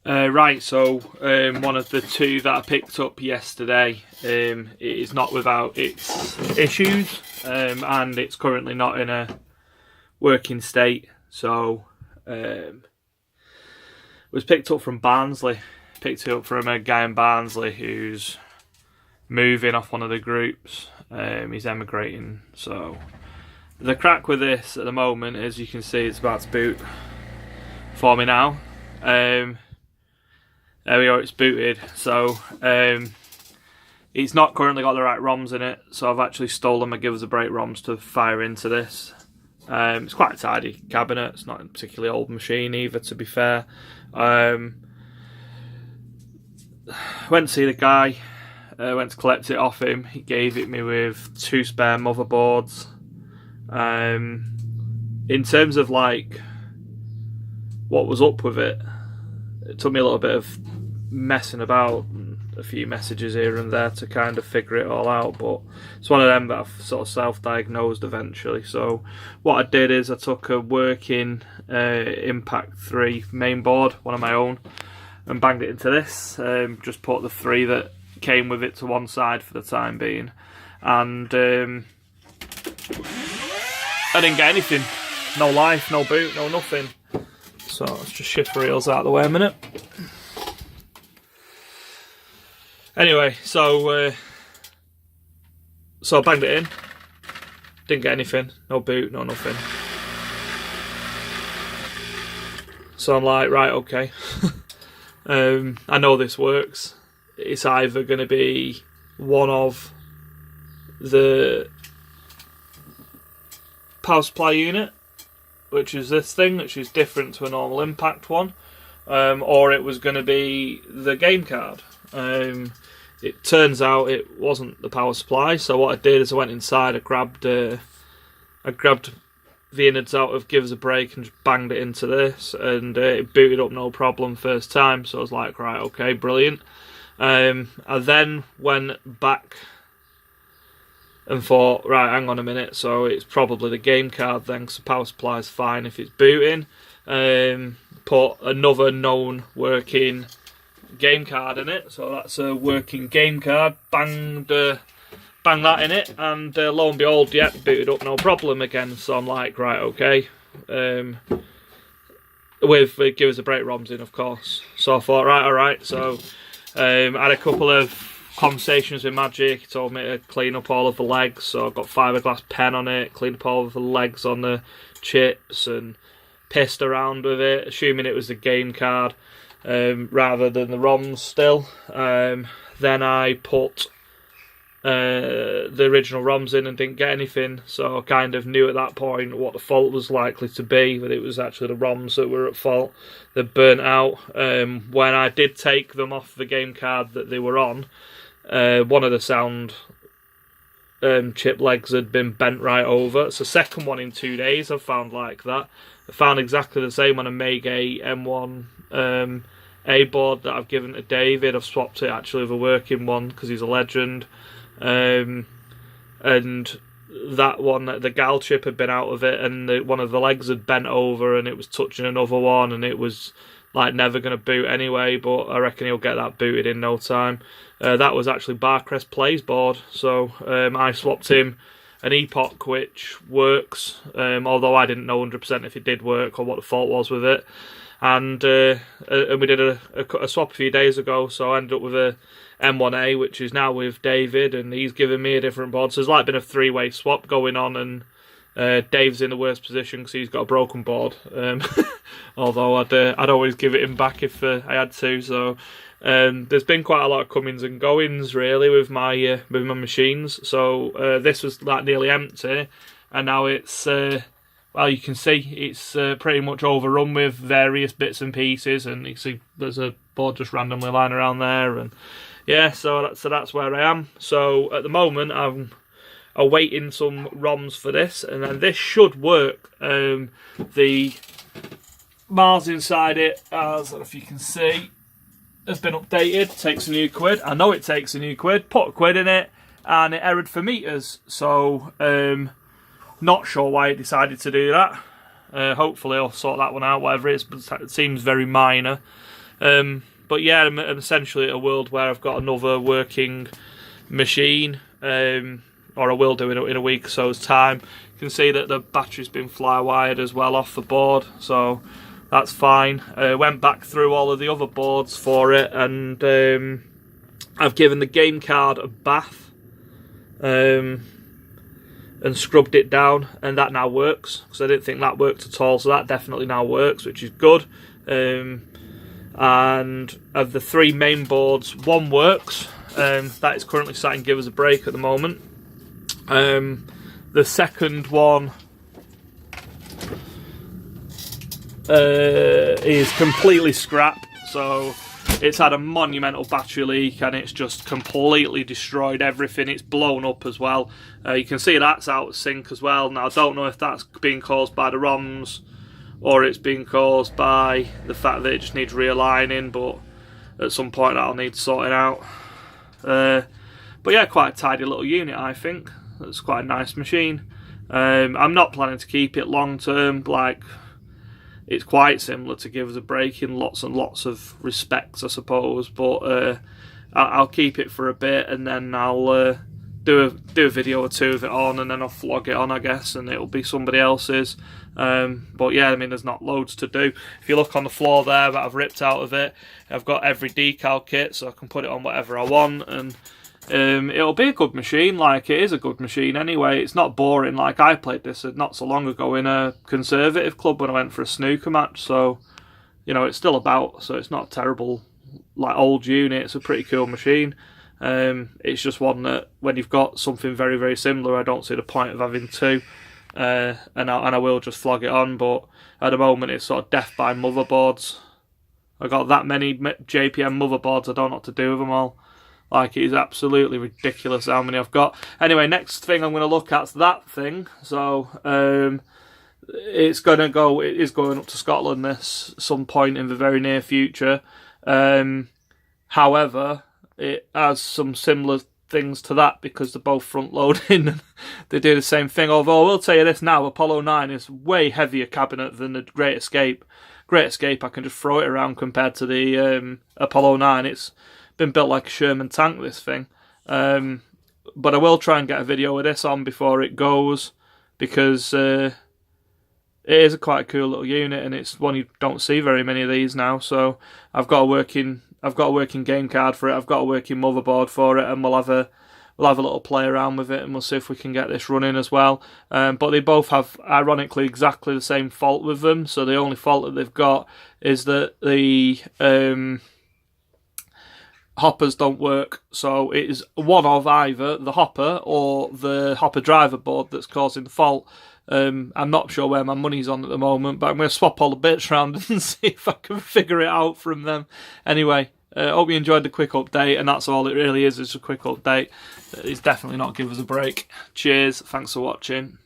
Right, so one of the two that I picked up yesterday it is not without its issues, and it's currently not in a working state. So it was picked up from Barnsley. Picked it up from a guy in Barnsley who's moving off one of the groups. He's emigrating. So the crack with this at the moment, as you can see, it's about to boot for me now. There we go, it's booted. So it's not currently got the right ROMs in it, so I've actually stolen my Give Us a Break ROMs to fire into this. It's quite a tidy cabinet. It's not a particularly old machine either, to be fair. Went to see the guy, went to collect it off him. He gave it me with 2 spare motherboards. In terms of like what was up with it, it took me a little bit of messing about and a few messages here and there to kind of figure it all out, but it's one of them that I've sort of self-diagnosed eventually. So what I did is I took a working Impact 3 main board, one of my own, and banged it into this. Just put the 3 that came with it to one side for the time being, and I didn't get anything. No life, no boot, no nothing. So let's just shift the reels out of the way a minute. Anyway, so I banged it in. Didn't get anything. No boot, no nothing. So I'm like, right, okay. I know this works. It's either going to be one of the power supply unit, which is this thing, which is different to a normal Impact one, or it was going to be the game card. It turns out it wasn't the power supply, so what I did is I went inside, I grabbed the innards out of Give Us a Break and just banged it into this, and it booted up no problem first time, so I was like, right, okay, brilliant. I then went back and thought, right, hang on a minute, so it's probably the game card then, because the power supply is fine if it's booting. Put another known working game card in it, so that's a working game card. Bang that in it, and lo and behold, yeah, booted up no problem again. So I'm like, right, okay, with Give Us a Break ROMs in, of course. So I thought, right, alright, so I had a couple of conversations with Magic. He told me to clean up all of the legs, so I've got fiberglass pen on it, cleaned up all of the legs on the chips, and pissed around with it, assuming it was the game card rather than the ROMs still. Then I put the original ROMs in and didn't get anything, so I kind of knew at that point what the fault was likely to be, that it was actually the ROMs that were at fault, that burnt out. When I did take them off the game card that they were on, one of the sound chip legs had been bent right over. It's the second one in 2 days I've found like that. I found exactly the same on a Mega M1 A board that I've given to David. I've swapped it actually with a working one because he's a legend. And that one, the GAL chip had been out of it, and one of the legs had bent over and it was touching another one, and it was like never going to boot anyway, but I reckon he'll get that booted in no time. That was actually Barcrest Plays board, so I swapped him an Epoch which works, although I didn't know 100% if it did work or what the fault was with it. And we did a swap a few days ago, so I ended up with a M1A, which is now with David, and he's given me a different board. So there's like been a 3-way swap going on, and Dave's in the worst position because he's got a broken board. Although I'd always give it him back if I had to. So there's been quite a lot of comings and goings really with my machines. So this was like nearly empty, and now it's well, you can see it's pretty much overrun with various bits and pieces, and you see there's a board just randomly lying around there, and yeah, so that's where I am. So at the moment I'm awaiting some ROMs for this, and then this should work. The Mars inside it, as I don't know if you can see, has been updated. Takes a new quid. I know it takes a new quid. Put a quid in it, and it errored for meters. So not sure why it decided to do that. Hopefully I'll sort that one out, whatever it is, but it seems very minor. But yeah, I'm essentially at a world where I've got another working machine, or I will do in a week or so's time. You can see that the battery's been fly wired as well off the board, so that's fine. Went back through all of the other boards for it, and I've given the game card a bath and scrubbed it down, and that now works, because I didn't think that worked at all, so that definitely now works, which is good. And of the 3 main boards, one works. That is currently sat in Give Us a Break at the moment. The second one is completely scrap, so it's had a monumental battery leak and it's just completely destroyed everything. It's blown up as well. You can see that's out of sync as well. Now I don't know if that's being caused by the ROMs or it's being caused by the fact that it just needs realigning, but at some point that'll need sorting out. But yeah, quite a tidy little unit, I think. It's quite a nice machine. I'm not planning to keep it long term. Like, it's quite similar to Give Us a Break in lots and lots of respects, I suppose. But I'll keep it for a bit, and then I'll do a video or 2 of it on, and then I'll vlog it on, I guess, and it'll be somebody else's. But yeah, I mean, there's not loads to do. If you look on the floor there that I've ripped out of it, I've got every decal kit, so I can put it on whatever I want, and it'll be a good machine. Like, it is a good machine anyway. It's not boring. Like, I played this not so long ago in a conservative club when I went for a snooker match, so, you know, it's still about, so it's not a terrible, like, old unit. It's a pretty cool machine. It's just one that when you've got something very, very similar, I don't see the point of having 2. And I will just flog it on, but at the moment it's sort of death by motherboards. I got that many JPM motherboards, I don't know what to do with them all. Like, it is absolutely ridiculous how many I've got. Anyway, next thing I'm going to look at is that thing. So it is going up to Scotland this some point in the very near future. However, it has some similar things to that because they're both front loading and they do the same thing. Although I will tell you this now, Apollo 9 is way heavier cabinet than the Great Escape. Great Escape, I can just throw it around compared to the Apollo 9. It's been built like a Sherman tank, this thing. But I will try and get a video of this on before it goes, because it is quite a cool little unit, and it's one you don't see very many of these now. So I've got a working game card for it. I've got a working motherboard for it, and we'll have a little play around with it, and we'll see if we can get this running as well. But they both have, ironically, exactly the same fault with them. So the only fault that they've got is that the hoppers don't work. So it is one of either the hopper or the hopper driver board that's causing the fault. I'm not sure where my money's on at the moment, but I'm going to swap all the bits around and see if I can figure it out from them. Anyway, hope you enjoyed the quick update, and that's all it really is a quick update. It's definitely not Give Us a Break. Cheers, thanks for watching.